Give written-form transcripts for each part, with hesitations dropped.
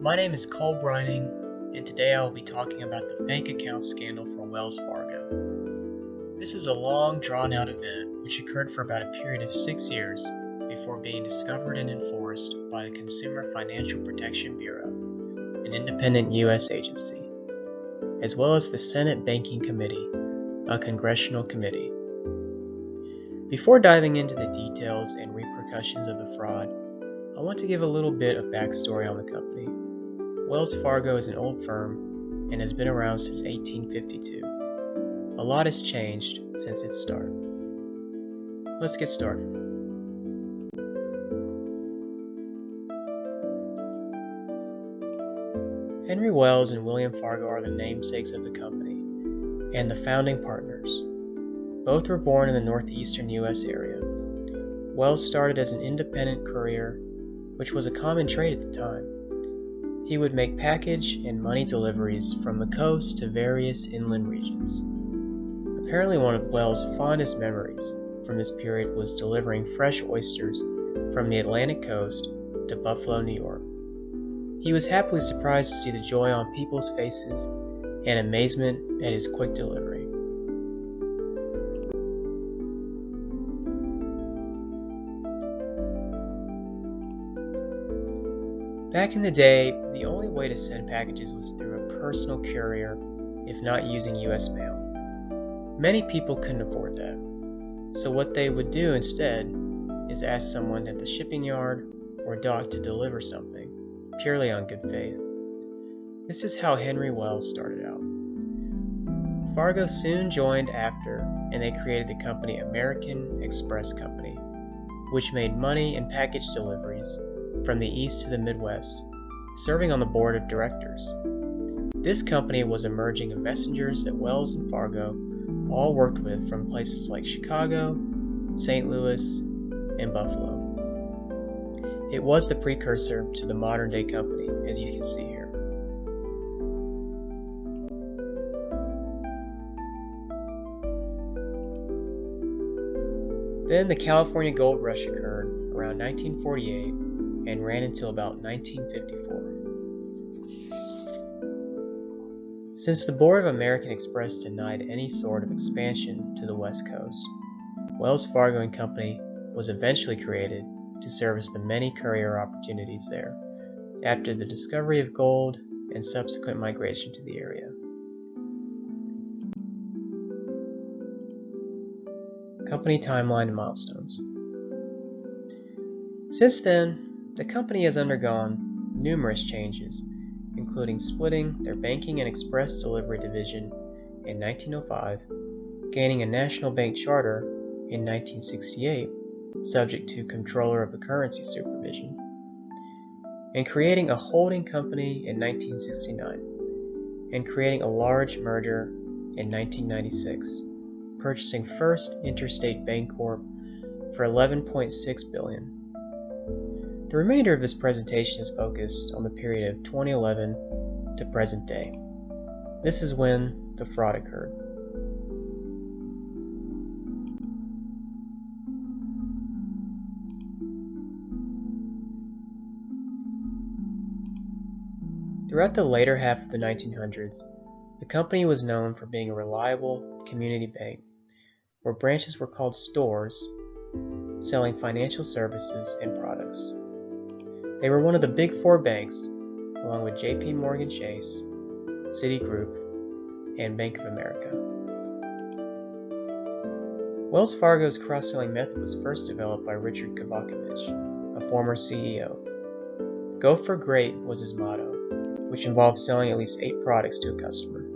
My name is Cole Breining, and today I will be talking about the bank account scandal for Wells Fargo. This is a long, drawn-out event which occurred for about a period of 6 years before being discovered and enforced by the Consumer Financial Protection Bureau, an independent U.S. agency, as well as the Senate Banking Committee, a congressional committee. Before diving into the details and repercussions of the fraud, I want to give a little bit of backstory on the company. Wells Fargo is an old firm and has been around since 1852. A lot has changed since its start. Let's get started. Henry Wells and William Fargo are the namesakes of the company and the founding partners. Both were born in the northeastern U.S. area. Wells started as an independent courier, which was a common trade at the time. He would make package and money deliveries from the coast to various inland regions. Apparently one of Wells' fondest memories from this period was delivering fresh oysters from the Atlantic coast to Buffalo, New York. He was happily surprised to see the joy on people's faces and amazement at his quick delivery. Back in the day, the only way to send packages was through a personal courier, if not using U.S. mail. Many people couldn't afford that, so what they would do instead is ask someone at the shipping yard or dock to deliver something, purely on good faith. This is how Henry Wells started out. Fargo soon joined after, and they created the company American Express Company, which made money and package deliveries from the east to the Midwest, serving on the board of directors. This company was a merging of messengers that Wells and Fargo all worked with from places like Chicago, St. Louis, and Buffalo. It was the precursor to the modern-day company, as you can see here. Then the California Gold Rush occurred around 1948 and ran until about 1954. Since the board of American Express denied any sort of expansion to the West Coast, Wells Fargo and Company was eventually created to service the many courier opportunities there after the discovery of gold and subsequent migration to the area. Company timeline and milestones. Since then, the company has undergone numerous changes, including splitting their banking and express delivery division in 1905, gaining a national bank charter in 1968, subject to Comptroller of the Currency supervision, and creating a holding company in 1969, and creating a large merger in 1996, purchasing First Interstate Bancorp for $11.6 billion. The remainder of this presentation is focused on the period of 2011 to present day. This is when the fraud occurred. Throughout the later half of the 1900s, the company was known for being a reliable community bank, where branches were called stores, selling financial services and products. They were one of the big four banks, along with J.P. Morgan Chase, Citigroup, and Bank of America. Wells Fargo's cross-selling method was first developed by Richard Kavakovich, a former CEO. Go for great was his motto, which involved selling at least 8 products to a customer.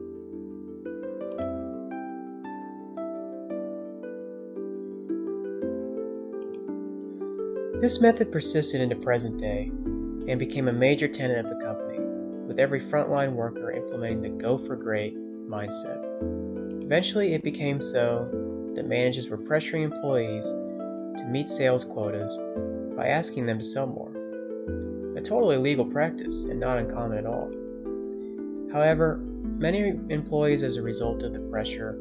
This method persisted into present day and became a major tenet of the company, with every frontline worker implementing the go for great mindset. Eventually it became so that managers were pressuring employees to meet sales quotas by asking them to sell more. A totally legal practice and not uncommon at all. However, many employees, as a result of the pressure,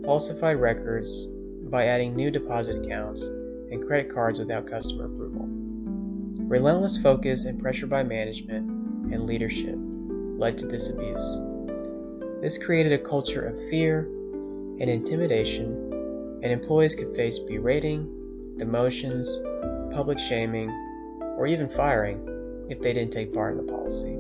falsified records by adding new deposit accounts and credit cards without customer approval. Relentless focus and pressure by management and leadership led to this abuse. This created a culture of fear and intimidation, and employees could face berating, demotions, public shaming, or even firing if they didn't take part in the policy.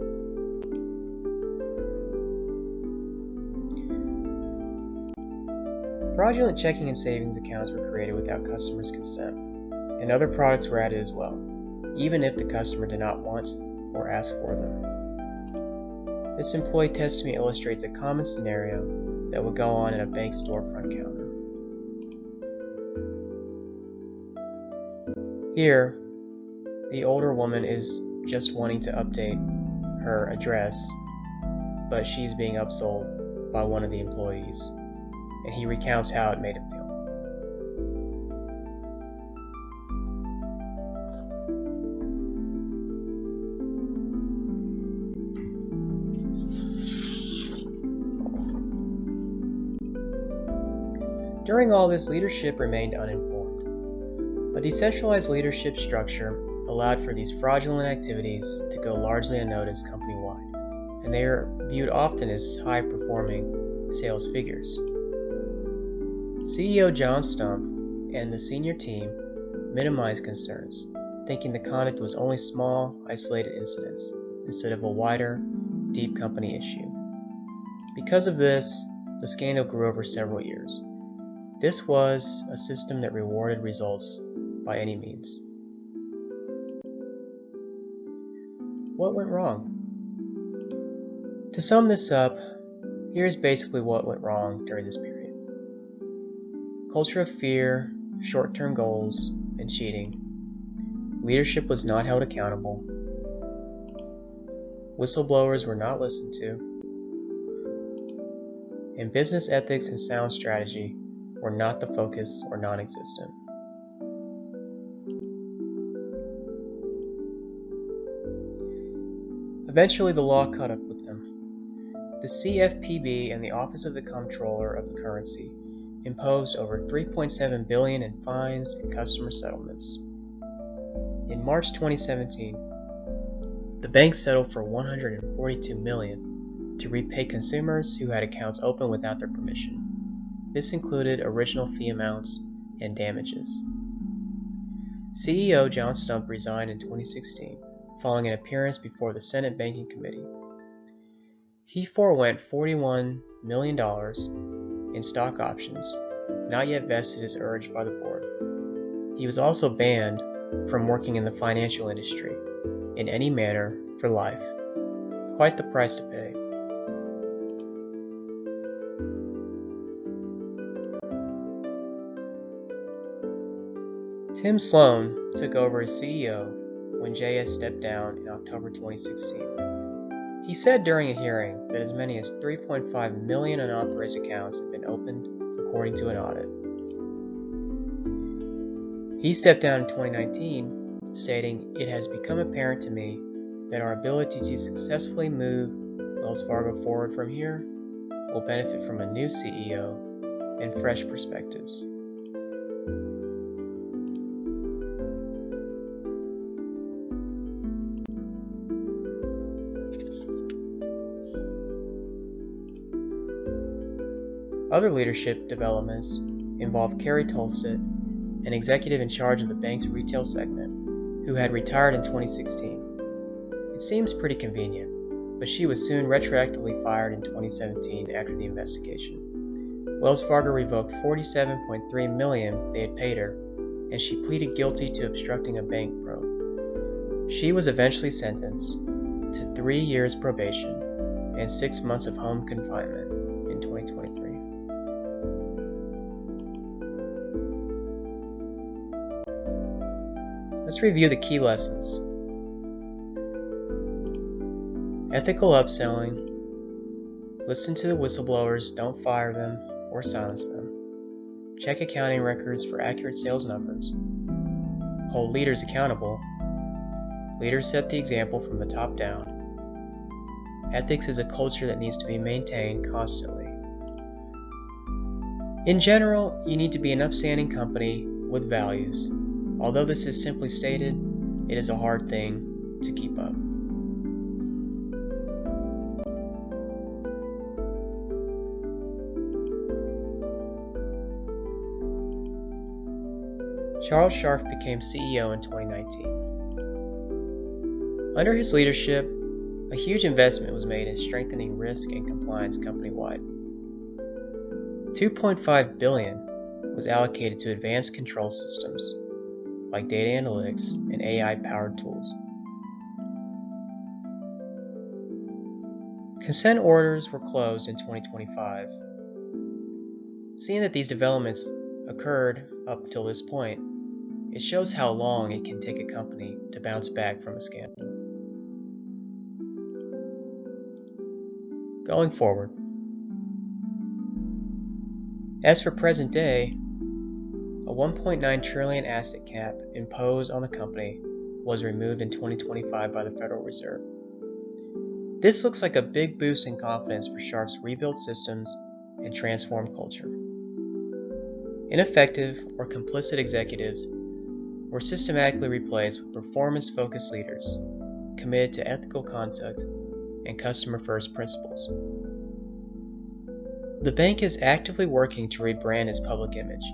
Fraudulent checking and savings accounts were created without customers' consent, and other products were added as well, even if the customer did not want or ask for them. This employee testimony illustrates a common scenario that would go on in a bank storefront counter. Here, the older woman is just wanting to update her address, but she's being upsold by one of the employees, and he recounts how it made him feel. During all this, leadership remained uninformed. A decentralized leadership structure allowed for these fraudulent activities to go largely unnoticed company-wide, and they are viewed often as high-performing sales figures. CEO John Stump and the senior team minimized concerns, thinking the conduct was only small, isolated incidents, instead of a wider, deep company issue. Because of this, the scandal grew over several years. This was a system that rewarded results by any means. What went wrong? To sum this up, here's basically what went wrong during this period. Culture of fear, short-term goals, and cheating. Leadership was not held accountable. Whistleblowers were not listened to. And business ethics and sound strategy were not the focus or non-existent. Eventually, the law caught up with them. The CFPB and the Office of the Comptroller of the Currency imposed over $3.7 billion in fines and customer settlements. In March 2017, the bank settled for $142 million to repay consumers who had accounts open without their permission. This included original fee amounts and damages. CEO John Stump resigned in 2016 following an appearance before the Senate Banking Committee. He forewent $41 million in stock options, not yet vested as urged by the board. He was also banned from working in the financial industry in any manner for life. Quite the price to pay. Tim Sloan took over as CEO when JS stepped down in October 2016. He said during a hearing that as many as 3.5 million unauthorized accounts had been opened according to an audit. He stepped down in 2019, stating, "It has become apparent to me that our ability to successfully move Wells Fargo forward from here will benefit from a new CEO and fresh perspectives." Other leadership developments involved Carrie Tolstedt, an executive in charge of the bank's retail segment, who had retired in 2016. It seems pretty convenient, but she was soon retroactively fired in 2017 after the investigation. Wells Fargo revoked $47.3 million they had paid her, and she pleaded guilty to obstructing a bank probe. She was eventually sentenced to 3 years probation and 6 months of home confinement in 2023. Let's review the key lessons. Ethical upselling. Listen to the whistleblowers, don't fire them or silence them. Check accounting records for accurate sales numbers. Hold leaders accountable. Leaders set the example from the top down. Ethics is a culture that needs to be maintained constantly. In general, you need to be an upstanding company with values. Although this is simply stated, it is a hard thing to keep up. Charles Scharf became CEO in 2019. Under his leadership, a huge investment was made in strengthening risk and compliance company-wide. $2.5 billion was allocated to advanced control systems like data analytics and AI-powered tools. Consent orders were closed in 2025. Seeing that these developments occurred up until this point, it shows how long it can take a company to bounce back from a scandal. Going forward. As for present day, a $1.9 trillion asset cap imposed on the company was removed in 2025 by the Federal Reserve. This looks like a big boost in confidence for Scharf's rebuilt systems and transformed culture. Ineffective or complicit executives were systematically replaced with performance-focused leaders committed to ethical conduct and customer-first principles. The bank is actively working to rebrand its public image,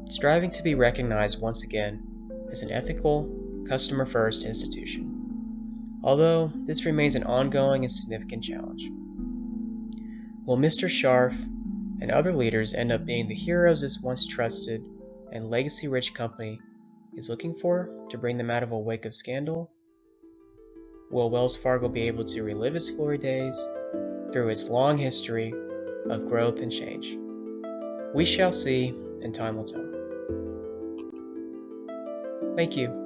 striving to be recognized once again as an ethical, customer-first institution, although this remains an ongoing and significant challenge. Will Mr. Scharf and other leaders end up being the heroes this once trusted and legacy-rich company is looking for to bring them out of a wake of scandal? Will Wells Fargo be able to relive its glory days through its long history of growth and change? We shall see, and time will tell. Thank you.